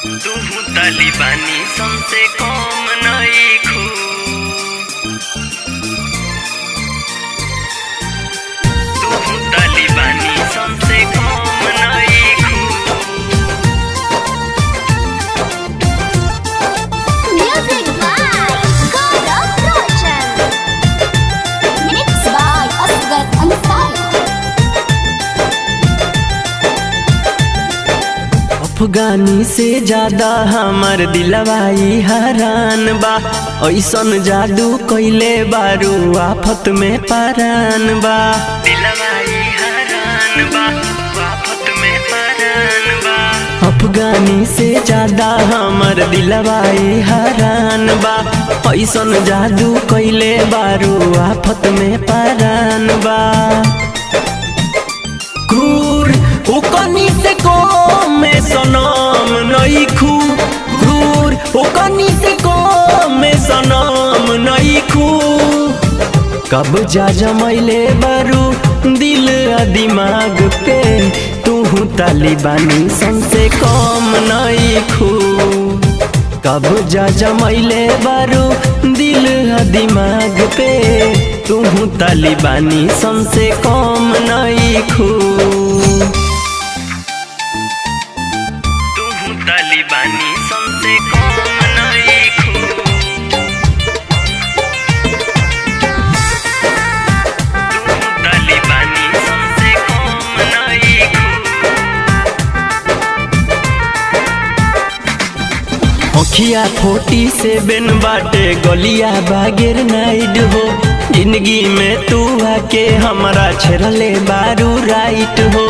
तुहु तालिबानी संसे कम नइखु। तुहु तालिबानी संसे कम नइखु। Music by Gaurav Roshan. Mixed by Asghar Ansari. अफगानी से ज्यादा हमार दिलवाई हैरान बा। ऐसन जादू कइले बारू आफत में परान बा। दिलवाई हैरान बा, आफत में परान बा। अफगानी से ज्यादा हमार दिलवाई हैरान बा। ऐसन जादू कइले बारू आफत में परान बा। क्रूर ओकनी से में सनम नइखु। क्रूर ओकनी से में सनम नइखु। कब जा जमैले बारू दिल आ दिमाग पे। तुहु तालिबानी संसे कम नइखु। कब जा जमैले बारू दिल आ दिमाग पे। तुहु तालिबानी संसे कम नइखु। तालिबानी संसे कम नइखु। तुहु तालिबानी संसे कम नइखु। अखिया 47 बाटे गलिया बागेर नाइड हो। जिंदगी में तू आके हमरा छेड़ले बारू राइट हो।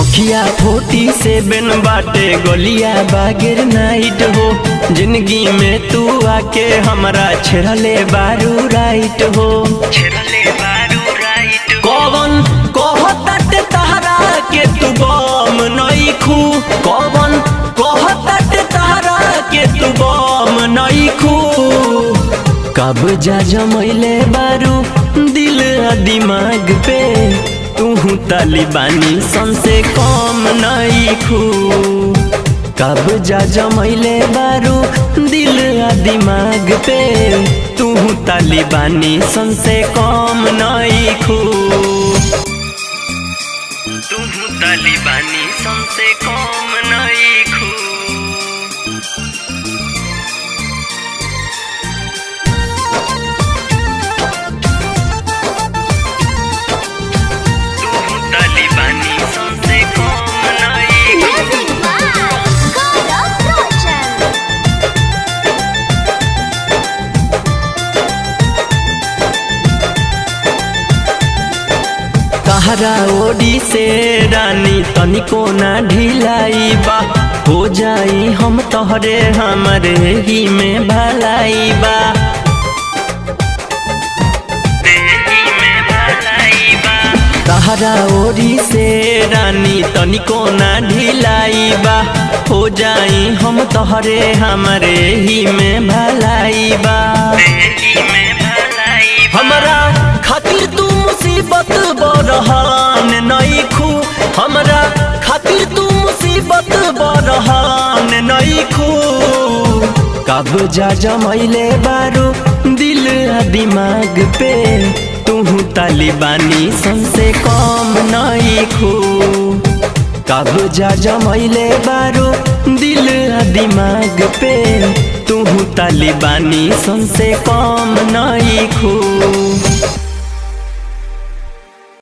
अखिया 47 बाटे गलिया बागेर नाइट हो। जिंदगी में तू आके हमरा छेड़ले बारू राइट हो। छेड़ले बारू राइट। कौन कहत तहरा के तू बम नइखु। कौन कहत तहरा के तू बम नइखु। कब जा जमैले बारू दिल आ दिमाग पे। तुहु तालिबानी संसे कम नइखु। कब जा जमैले बारू दिल आ दिमाग पे। तुहु तालिबानी संसे कम नइखु। तुहु तालिबानी संसे कम नइखु। Music by Gaurav Roshan. तहरा ओडी से रानी तनिको ना ढिलाई बा। हो जाई हम तोहरे हमरे ही में भलाई बा। तहरा ओडी से रानी तनिको ना ढिलाई बा। हो जाई हम तोहरे हमरे ही में भलाई बा। हमरा खातिर तू मुसीबत बरहान नइखु। हमरा खातिर तू मुसीबत बरहान नइखु। कब जा जमैले बारू दिल आ दिमाग पे। तुहु तालिबानी संसे कम नइखु। कब जा जमैले बारू दिल आ दिमाग पे। तुहु तालिबानी संसे कम नइखु।